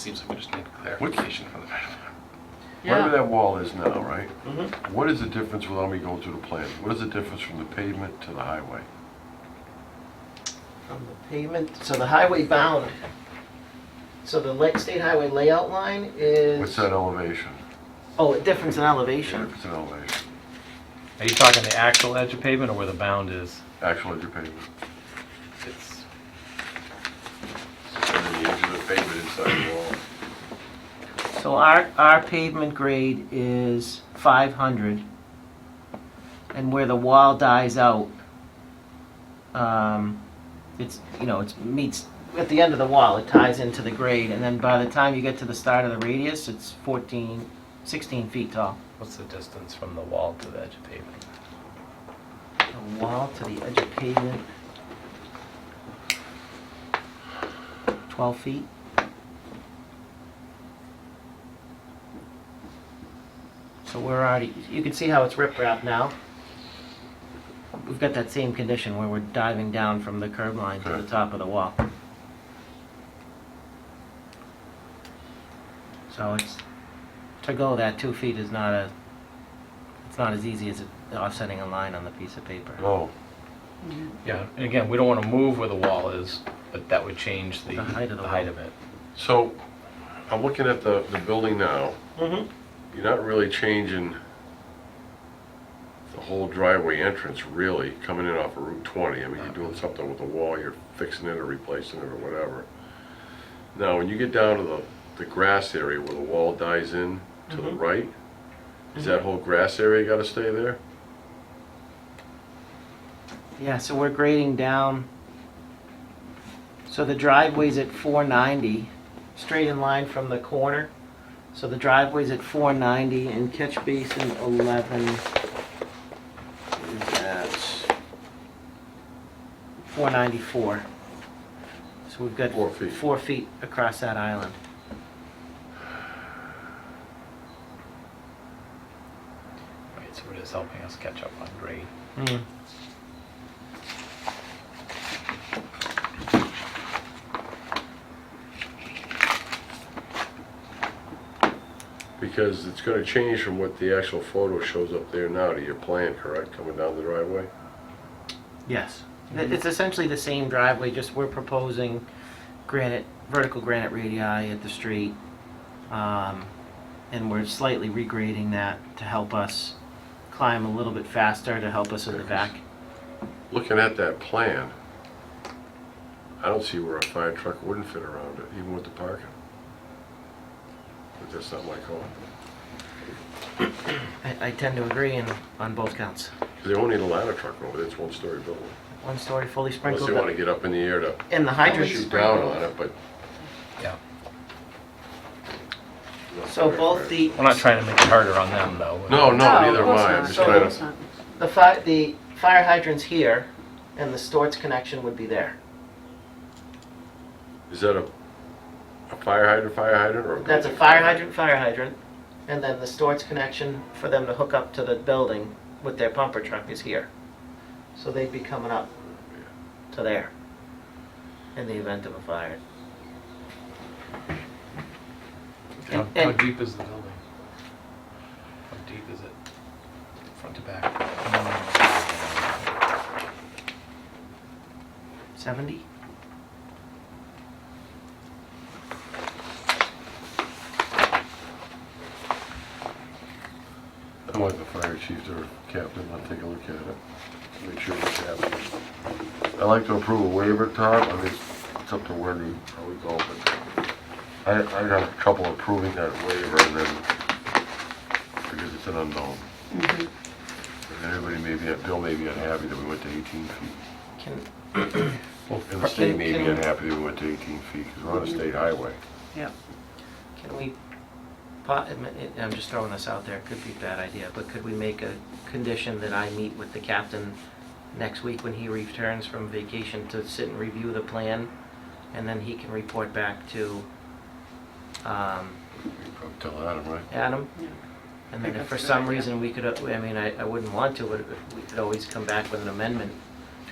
seems like we just need clarification from the planning. Whatever that wall is now, right? Mm-hmm. What is the difference, without me going through the plan, what is the difference from the pavement to the highway? From the pavement, so the highway bound, so the state highway layout line is... What's that elevation? Oh, a difference in elevation? Difference in elevation. Are you talking the actual edge of pavement or where the bound is? Actual edge of pavement. It's, And then the edge of the pavement inside the wall. So our pavement grade is 500, and where the wall dies out, it's, it meets, at the end of the wall, it ties into the grade, and then by the time you get to the start of the radius, it's 16 feet tall. what's the distance from the wall to the edge of pavement? The wall to the edge of pavement, 12 feet. So we're already, you can see how it's rip-wrapped now. We've got that same condition where we're diving down from the curb line to the Okay. top of the wall. So it's, to go that 2 feet is not it's not as easy as offsetting a line on the piece of paper. Oh, Yeah, and again, we don't want to move where the wall is, but that would change the height of the height wall. of it. so I'm looking at the building now. Mm-hmm. You're not really changing the whole driveway entrance, really, coming in off of Route 20. I mean, you're doing something with the wall, you're fixing it or replacing it or whatever. Now, when you get down to the grass area where the wall dies in to the right, is that whole grass area got to stay there? Yeah, so we're grading down. So the driveway's at 490, straight in line from the corner. So the driveway's at 490 and catch basin 11 is at 494. So we've got 4 feet. 4 feet across that island. Right, so it is helping us catch up on grade. Mm. Because it's going to change from what the actual photo shows up there now to your plan, correct, coming down the driveway? Yes. It's essentially the same driveway, just we're proposing vertical granite radii at the street. And we're slightly regrading that to help us climb a little bit faster, to help us in the back. Looking at that plan, I don't see where a fire truck wouldn't fit around it, even with the parking. But that's not my call. I tend to agree on both counts. They won't need a ladder truck over there, it's one-story building. One story fully Unless sprinkled. they want to get up in the air to And the hydrants. shoot down on it, but... Yeah. So both the, We're not trying to make it harder on them, though. No, of neither am course I, not. I'm just So- trying Of to... course not. the fire hydrant's here, and the Storts connection would be there. Is that a fire hydrant, or a... That's a fire hydrant, and then the Storts connection for them to hook up to the building with their pumper truck is here. So they'd be coming up to there in the event of a fire. How And- deep is the building? How deep is it? Front to back? 70? I want the fire chief or captain, I'll take a look at it, make sure it's happening. I'd like to approve a waiver, Tom, I mean, it's up to Wendy how we go, but I got trouble approving that waiver and then, because it's an unknown. And everybody may be, Bill may be unhappy that we went to 18 feet. Can, And the state may be Can- unhappy that we went to 18 feet, because we're on a state highway. yeah. Can we, I'm just throwing this out there, it could be a bad idea, but could we make a condition that I meet with the captain next week when he returns from vacation to sit and review the plan, and then he can report back to Tell Adam, right? Adam? Yeah. And then think if for that's a good some idea. reason we could, I mean, I wouldn't want to, but we could always come back with an amendment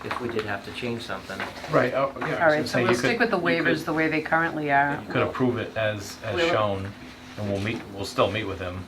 if we did have to change something. Right, oh, yeah. All right, so you we'll could- stick with the you waivers could- the way they currently are. You could approve it as We'll- shown, and we'll still meet with him.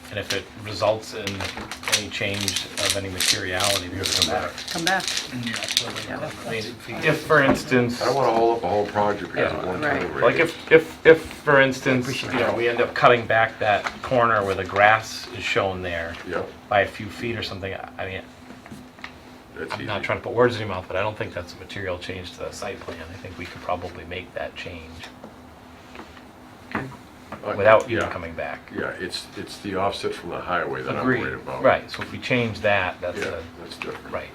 And if it results in any change of any materiality, we have to come back. Come back. I mean, if, for instance, I don't wanna hold up a whole project because of Yeah, one right. turn like radius. if, for instance, we end up cutting back that corner where the grass is shown there Yep, by a few feet or something, I mean, that's I'm easy. not trying to put words in your mouth, but I don't think that's a material change to the site plan. I think we could probably make that change without even Yeah. coming back. Yeah, it's the offset from the highway that I'm Agreed. worried about. Right, so if we change that, that's Yeah, a, that's different. right.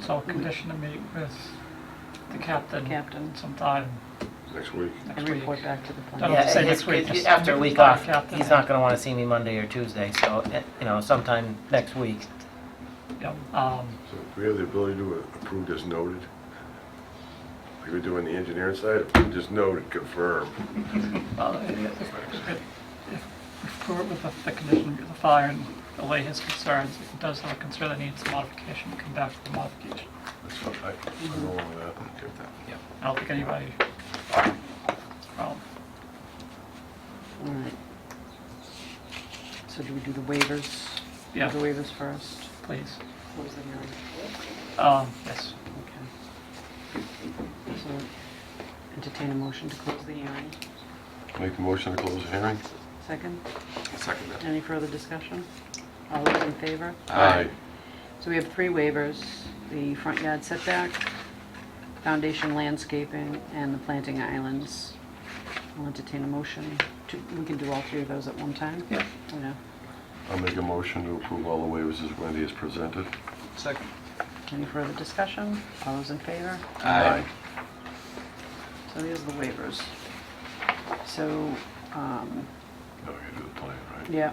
So condition to meet with the captain. Captain. Sometime Next week. And next week. report back to the Don't plan. have to say Yeah, next week. Just after a meet week with our off, captain. he's not gonna wanna see me Monday or Tuesday, so, sometime next week. Yep, So we have the ability to approve as noted. Like we do on the engineering side, approve as noted, confirm. well, if we were with the condition of the fire and allay his concerns, if he does have a concern that needs modification, come back for the modification. That's fine. I'm rolling with that. I don't think anybody, well, All right. So do we do the waivers? Yeah. Do the waivers first. please. Close the hearing. Yes, Okay. So entertain a motion to close the hearing. Make the motion to close the hearing? Second? Second that. Any further discussion? All those in favor? Aye. So we have 3 waivers: the front yard setback, foundation landscaping, and the planting islands. I'll entertain a motion we can do all 3 of those at one time? Yeah. Yeah. I'll make a motion to approve all the waivers as Wendy has presented. Second. Any further discussion? All those in favor? Aye. So here's the waivers. So, Now we gotta do the plan, right? yeah,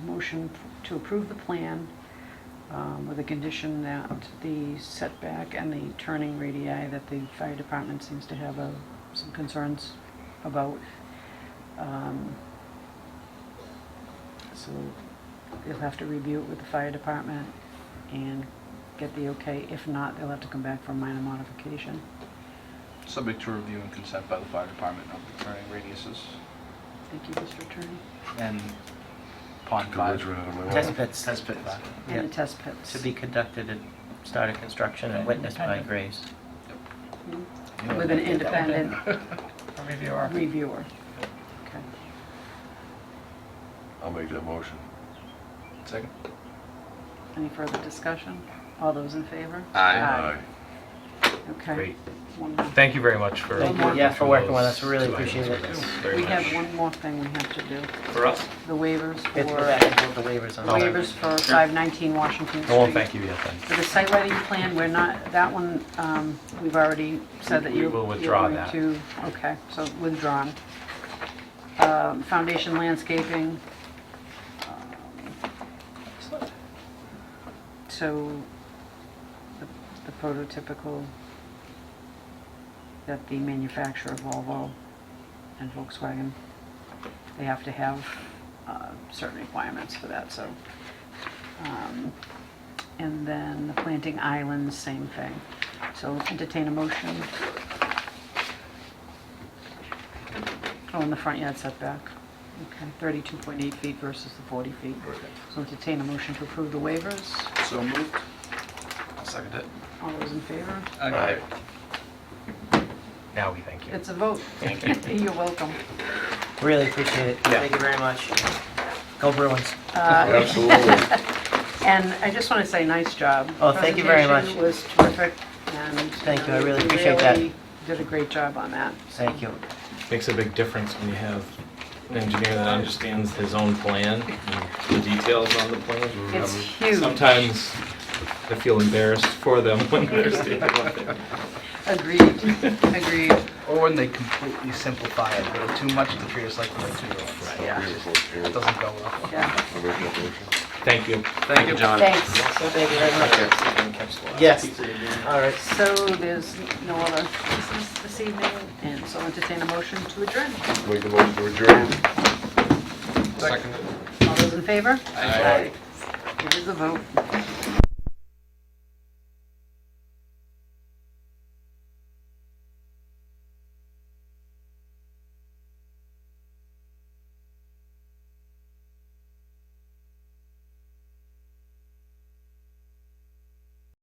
motion to approve the plan with the condition that the setback and the turning radii that the fire department seems to have some concerns about. So they'll have to review it with the fire department and get the okay. If not, they'll have to come back for a minor modification. Subject to review and consent by the fire department of the turning radiuses Thank you, Mr. Attorney. and pond Good five. right out of my mouth. Test pits. Test pits. Yeah. And the test pits. To be conducted at start of construction and witnessed by Graves. With an independent a reviewer. reviewer. Okay. I'll make that motion. Second. Any further discussion? All those in favor? Aye. Okay. Great. One more. Thank you very much for. Thank you, yeah, for working with us, we really appreciate it. Very We much. have one more thing we have to do. For us? The waivers We have to go for, back and vote the waivers on. waivers for 519 Washington Street. I won't thank you yet then. For the site lighting plan, we're not, that one, we've already said that We you. will withdraw you're going to- Okay, so withdrawn. Foundation landscaping. So, the prototypical that the manufacturer, Volvo and Volkswagen, they have to have certain requirements for that, so. And then the planting islands, same thing. So entertain a motion. Oh, and the front yard setback. Okay, 32.8 feet versus the 40 feet. So entertain a motion to approve the waivers. So moved. I'll second it. All those in favor? Aye. Now we thank you. It's a vote. Thank you. You're welcome. Really appreciate it. Yeah. Thank you very much. Go Bruins. Absolutely. And I just want to say, nice job. Oh, thank you very much. Presentation was terrific, and. Thank you, I really you appreciate that. really did a great job on that. Thank you. Makes a big difference when you have an engineer that understands his own plan and the details on the plan. It's huge. Sometimes I feel embarrassed for them when they're standing up there. Agreed, agreed. Or when they completely simplify it a little too much to treat us like we're 2-year-olds. Yeah, It doesn't go well. yeah. I'll make that motion. Thank you. Thank you, John. Thanks. Thank you very much. Yes. All right. So there's no other business this evening, and so entertain a motion to adjourn. Make the motion to adjourn. Second. All those in favor? Aye. It is a vote.